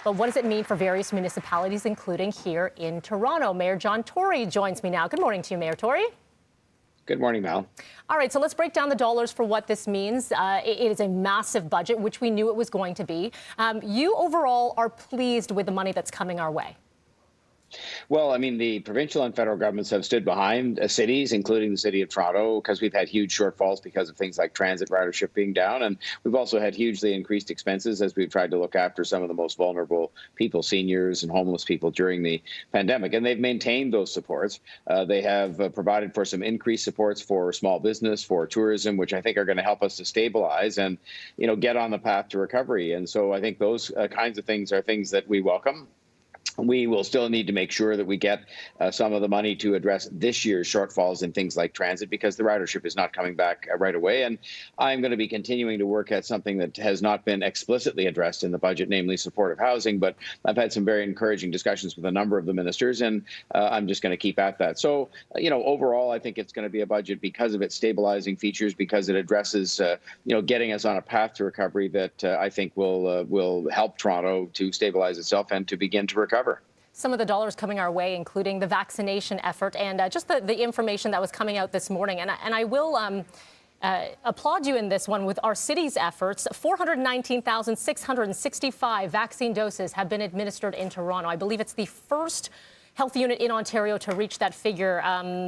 But what does it mean for various municipalities, including here in Toronto? Mayor John Tory joins me now. Good morning to you, Mayor Tory. Good morning, Mel. All right, so let's break down the dollars for what this means. It is a massive budget, which we knew it was going to be. You overall are pleased with the money that's coming our way. Well, I mean, the provincial and federal governments have stood behind cities, including the city of Toronto, because we've had huge shortfalls because of things like transit ridership being down. And we've also had hugely increased expenses as we've tried to look after some of the most vulnerable people, seniors and homeless people during the pandemic. And they've maintained those supports. They have provided for some increased supports for small business, for tourism, which I think are going to help us to stabilize and, get on the path to recovery. And so I think those kinds of things are things that we welcome. We will still need to make sure that we get some of the money to address this year's shortfalls in things like transit, because the ridership is not coming back right away. And I'm going to be continuing to work at something that has not been explicitly addressed in the budget, namely supportive housing. But I've had some very encouraging discussions with a number of the ministers, and I'm just going to keep at that. So, overall, I think it's going to be a budget because of its stabilizing features, because it addresses, getting us on a path to recovery that I think will help Toronto to stabilize itself and to begin to recover. Some of the dollars coming our way, including the vaccination effort and just the information that was coming out this morning. And I will applaud you in this one with our city's efforts. 419,665 vaccine doses have been administered in Toronto. I believe it's the first health unit in Ontario to reach that figure.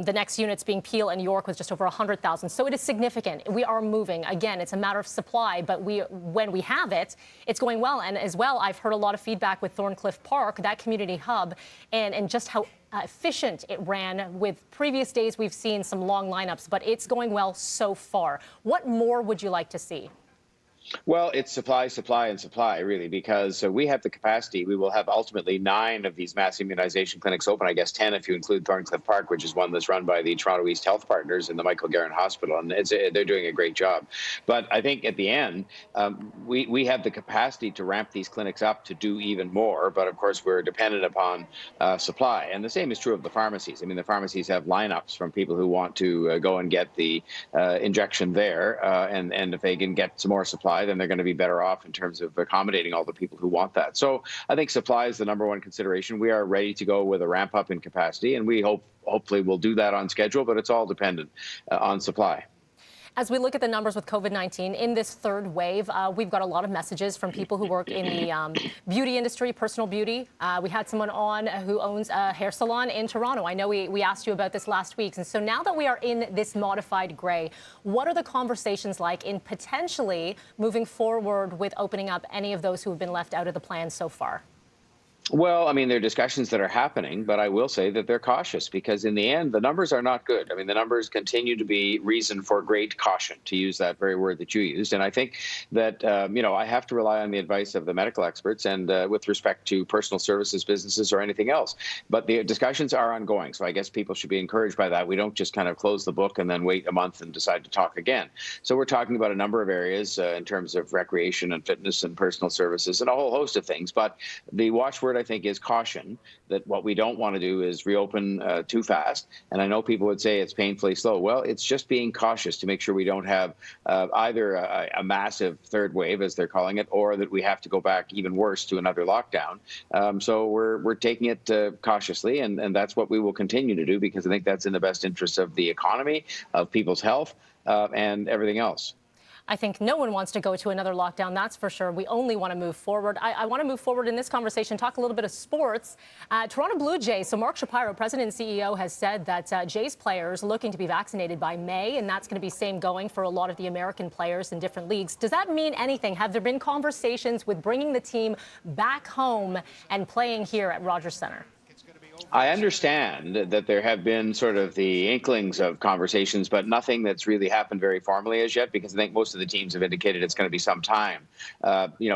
The next units being Peel and York with just over 100,000. So it is significant. We are moving. Again, it's a matter of supply, but when we have it, it's going well. And as well, I've heard a lot of feedback with Thorncliffe Park, that community hub, and just how efficient it ran. With previous days, we've seen some long lineups, but it's going well so far. What more would you like to see? Well, it's supply, and supply, really, because we have the capacity. We will have ultimately 9 of these mass immunization clinics open, I guess 10 if you include Thorncliffe Park, which is one that's run by the Toronto East Health Partners and the Michael Garron Hospital, and they're doing a great job. But I think at the end, we have the capacity to ramp these clinics up to do even more, but of course we're dependent upon supply. And the same is true of the pharmacies. I mean, the pharmacies have lineups from people who want to go and get the injection there, and if they can get some more supply, then they're going to be better off in terms of accommodating all the people who want that. So I think supply is the number one consideration. We are ready to go with a ramp up in capacity, and we hopefully we'll do that on schedule, but it's all dependent on supply. As we look at the numbers with COVID-19 in this third wave, we've got a lot of messages from people who work in the beauty industry, personal beauty. We had someone on who owns a hair salon in Toronto. I know we asked you about this last week. And so now that we are in this modified gray, what are the conversations like in potentially moving forward with opening up any of those who have been left out of the plan so far? Well, I mean, there are discussions that are happening, but I will say that they're cautious because in the end, the numbers are not good. I mean, the numbers continue to be reason for great caution, to use that very word that you used. And I think that, I have to rely on the advice of the medical experts and with respect to personal services, businesses or anything else. But the discussions are ongoing. So I guess people should be encouraged by that. We don't just kind of close the book and then wait a month and decide to talk again. So we're talking about a number of areas in terms of recreation and fitness and personal services and a whole host of things. But the watchword, I think, is caution, that what we don't want to do is reopen too fast. And I know people would say it's painfully slow. Well, it's just being cautious to make sure we don't have either a massive third wave, as they're calling it, or that we have to go back even worse to another lockdown. So we're taking it cautiously, and that's what we will continue to do, because I think that's in the best interest of the economy, of people's health, and everything else. I think no one wants to go to another lockdown, that's for sure. We only want to move forward. I want to move forward in this conversation, talk a little bit of sports. Toronto Blue Jays, so Mark Shapiro, president and CEO, has said that Jays players looking to be vaccinated by May, and that's going to be same going for a lot of the American players in different leagues. Does that mean anything? Have there been conversations with bringing the team back home and playing here at Rogers Centre? I understand that there have been sort of the inklings of conversations, but nothing that's really happened very formally as yet, because I think most of the teams have indicated it's going to be some time,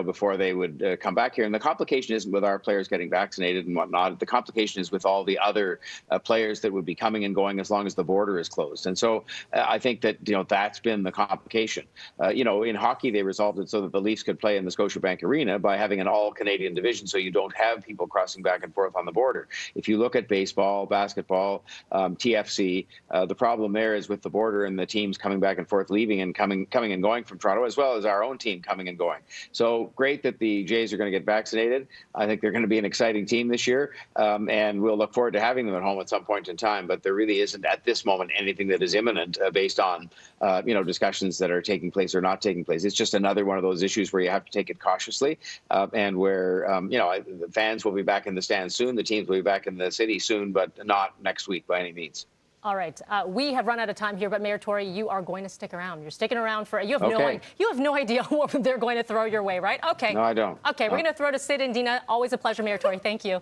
before they would come back here. And the complication isn't with our players getting vaccinated and whatnot. The complication is with all the other players that would be coming and going as long as the border is closed. And so I think that, that's been the complication. In hockey, they resolved it so that the Leafs could play in the Scotiabank Arena by having an all-Canadian division, so you don't have people crossing back and forth on the border. If you look look at baseball, basketball, TFC, the problem there is with the border and the teams coming back and forth, leaving and coming and going from Toronto, as well as our own team coming and going. So great that the Jays are going to get vaccinated. I think they're going to be an exciting team this year, and we'll look forward to having them at home at some point in time. But there really isn't at this moment anything that is imminent based on discussions that are taking place or not taking place. It's just another one of those issues where you have to take it cautiously, and where the fans will be back in the stands soon, the teams will be back in the city soon, but not next week by any means. All right, we have run out of time here, but Mayor Tory, you are going to stick around. You're sticking around for. You have no idea what they're going to throw your way, right? Okay. No, I don't. Okay, we're going to throw to Sid and Dina. Always a pleasure, Mayor Tory. Thank you.